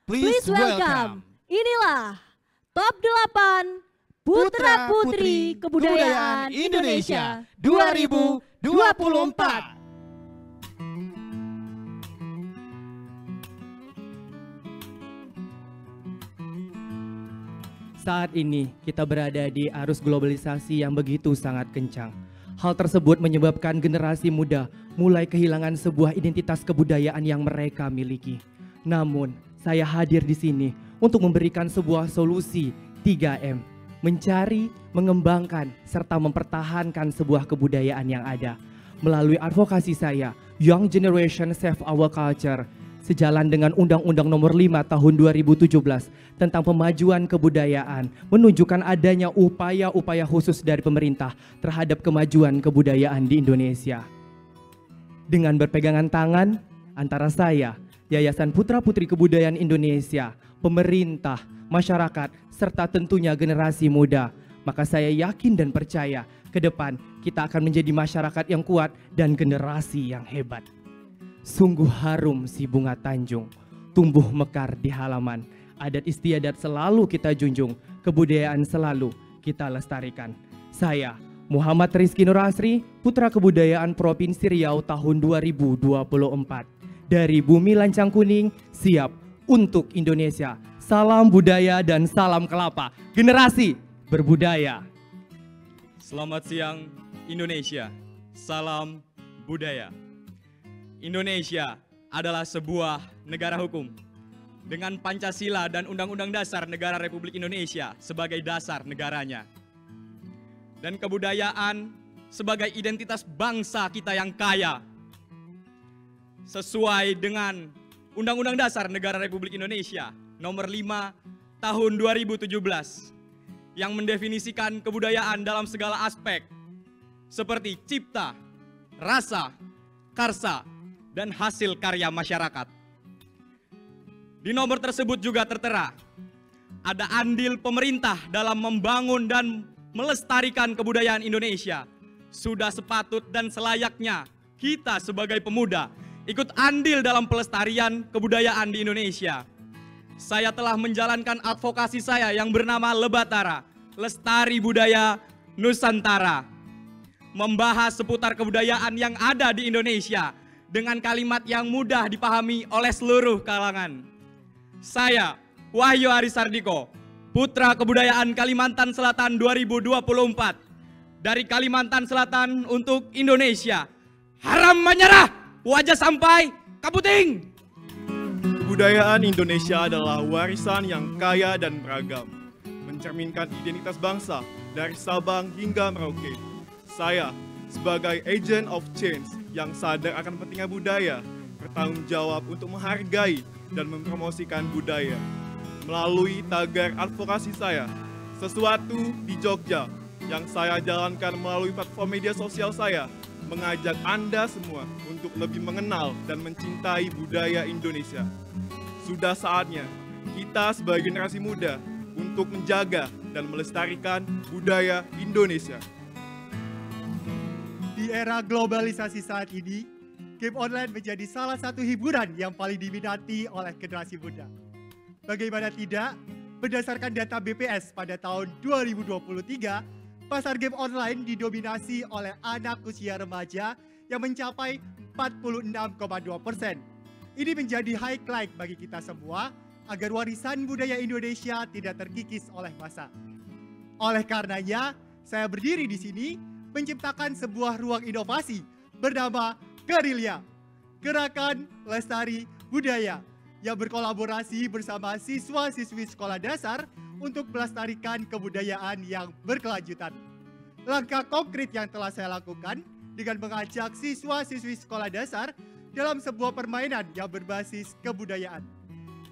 Please welcome. Inilah Top 8 Putra Putri Kebudayaan Indonesia 2024. Saat ini kita berada di arus globalisasi yang begitu sangat kencang. Hal tersebut menyebabkan generasi muda mulai kehilangan sebuah identitas kebudayaan yang mereka miliki. Namun, saya hadir di sini untuk memberikan sebuah solusi 3M. Mencari, mengembangkan, serta mempertahankan sebuah kebudayaan yang ada. Melalui advokasi saya, Young Generation Save Our Culture, sejalan dengan Undang-Undang Nomor 5 Tahun 2017 tentang pemajuan kebudayaan, menunjukkan adanya upaya-upaya khusus dari pemerintah terhadap kemajuan kebudayaan di Indonesia. Dengan berpegangan tangan antara saya, Yayasan Putra Putri Kebudayaan Indonesia, pemerintah, masyarakat, serta tentunya generasi muda, maka saya yakin dan percaya ke depan kita akan menjadi masyarakat yang kuat dan generasi yang hebat. Sungguh harum si bunga Tanjung, tumbuh mekar di halaman. Adat istiadat selalu kita junjung, kebudayaan selalu kita lestarikan. Saya, Muhammad Rizky Nur Asri, Putra Kebudayaan Provinsi Riau tahun 2024. Dari Bumi Lancang Kuning, siap untuk Indonesia. Salam budaya dan salam kelapa. Generasi berbudaya. Selamat siang Indonesia. Salam budaya. Indonesia adalah sebuah negara hukum dengan Pancasila dan Undang-Undang Dasar Negara Republik Indonesia sebagai dasar negaranya. Dan kebudayaan sebagai identitas bangsa kita yang kaya. Sesuai dengan Undang-Undang Dasar Negara Republik Indonesia Nomor 5 Tahun 2017 yang mendefinisikan kebudayaan dalam segala aspek seperti cipta, rasa, karsa, dan hasil karya masyarakat. Di nomor tersebut juga tertera ada andil pemerintah dalam membangun dan melestarikan kebudayaan Indonesia. Sudah sepatut dan selayaknya kita sebagai pemuda ikut andil dalam pelestarian kebudayaan di Indonesia. Saya telah menjalankan advokasi saya yang bernama Lebatara, Lestari Budaya Nusantara. Membahas seputar kebudayaan yang ada di Indonesia dengan kalimat yang mudah dipahami oleh seluruh kalangan. Saya, Wahyu Arisardiko, Putra Kebudayaan Kalimantan Selatan 2024. Dari Kalimantan Selatan untuk Indonesia. Haram menyerah! Wajah sampai kaputing. Kebudayaan Indonesia adalah warisan yang kaya dan beragam, mencerminkan identitas bangsa dari Sabang hingga Merauke. Saya, sebagai agent of change yang sadar akan pentingnya budaya, bertanggung jawab untuk menghargai dan mempromosikan budaya. Melalui tagar advokasi saya, Sesuatu di Jogja, yang saya jalankan melalui platform media sosial saya, mengajak Anda semua untuk lebih mengenal dan mencintai budaya Indonesia. Sudah saatnya kita sebagai generasi muda untuk menjaga dan melestarikan budaya Indonesia. Di era globalisasi saat ini, game online menjadi salah satu hiburan yang paling diminati oleh generasi muda. Bagaimana tidak, berdasarkan data BPS pada tahun 2023, pasar game online didominasi oleh anak usia remaja yang mencapai 46,2%. Ini menjadi highlight bagi kita semua agar warisan budaya Indonesia tidak terkikis oleh masa. Oleh karenanya, saya berdiri di sini menciptakan sebuah ruang inovasi bernama Gerilya, Gerakan Lestari Budaya, yang berkolaborasi bersama siswa-siswi sekolah dasar untuk melestarikan kebudayaan yang berkelanjutan. Langkah konkret yang telah saya lakukan dengan mengajak siswa-siswi sekolah dasar dalam sebuah permainan yang berbasis kebudayaan.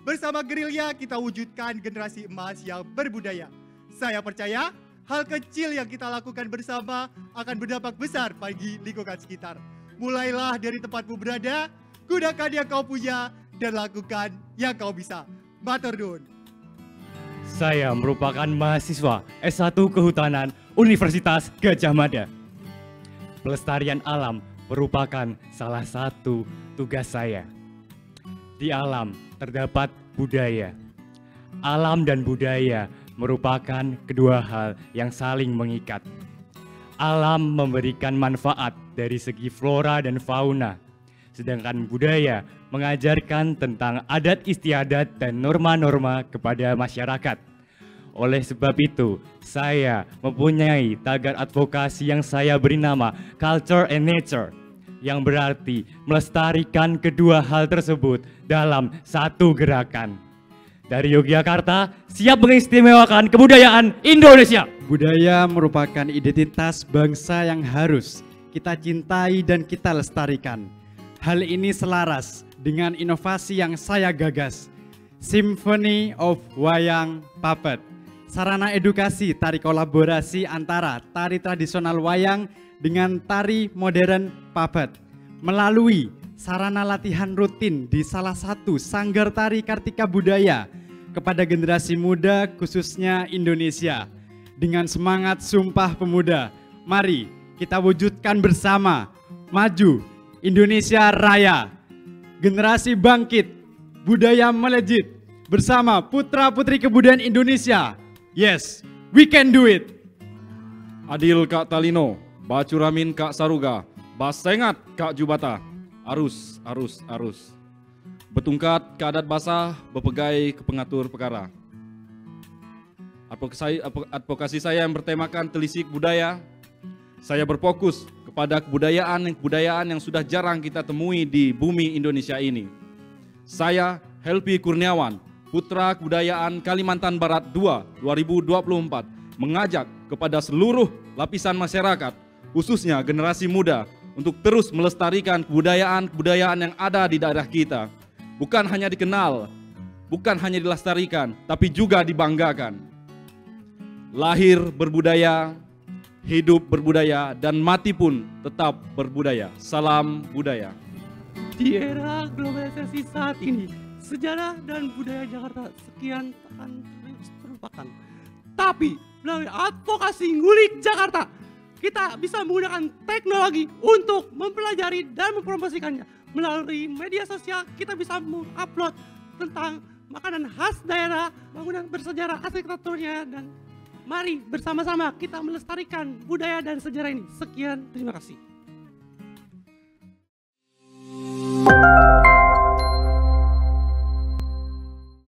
Bersama Gerilya kita wujudkan generasi emas yang berbudaya. Saya percaya hal kecil yang kita lakukan bersama akan berdampak besar bagi lingkungan sekitar. Mulailah dari tempatmu berada, gunakan yang kau punya, dan lakukan yang kau bisa. Matur nuwun. Saya merupakan mahasiswa S1 Kehutanan Universitas Gadjah Mada. Pelestarian alam merupakan salah satu tugas saya. Di alam terdapat budaya. Alam dan budaya merupakan kedua hal yang saling mengikat. Alam memberikan manfaat dari segi flora dan fauna, sedangkan budaya mengajarkan tentang adat istiadat dan norma-norma kepada masyarakat. Oleh sebab itu, saya mempunyai tagar advokasi yang saya beri nama Culture and Nature, yang berarti melestarikan kedua hal tersebut dalam satu gerakan. Dari Yogyakarta, siap mengistimewakan kebudayaan Indonesia. Budaya merupakan identitas bangsa yang harus kita cintai dan kita lestarikan. Hal ini selaras dengan inovasi yang saya gagas, Symphony of Wayang Puppet. Sarana edukasi tari kolaborasi antara tari tradisional wayang dengan tari modern puppet. Melalui sarana latihan rutin di salah satu sanggar tari Kartika Budaya kepada generasi muda khususnya Indonesia. Dengan semangat Sumpah Pemuda, mari kita wujudkan bersama maju Indonesia Raya. Generasi bangkit, budaya melejit bersama putra-putri kebudayaan Indonesia. Yes, we can do it. Adil Kak Talino, Bacuramin Kak Saruga, Basengat Kak Jubata, arus, arus, arus. Betungkat ke adat basah, bepegai ke pengatur perkara. Advokasi saya yang bertemakan telisik budaya, saya berfokus kepada kebudayaan yang sudah jarang kita temui di bumi Indonesia ini. Saya, Helpi Kurniawan, Putra Kebudayaan Kalimantan Barat II 2024, mengajak kepada seluruh lapisan masyarakat, khususnya generasi muda, untuk terus melestarikan kebudayaan yang ada di daerah kita. Bukan hanya dikenal, bukan hanya dilestarikan, tapi juga dibanggakan. Lahir berbudaya, hidup berbudaya, dan mati pun tetap berbudaya. Salam budaya. Di era globalisasi saat ini, sejarah dan budaya Jakarta sekian akan terlupakan. Tapi melalui advokasi Ngulik Jakarta, kita bisa menggunakan teknologi untuk mempelajari dan mempromosikannya. Melalui media sosial kita bisa mengupload tentang makanan khas daerah, bangunan bersejarah, arsitekturnya, dan mari bersama-sama kita melestarikan budaya dan sejarah ini. Sekian, terima kasih.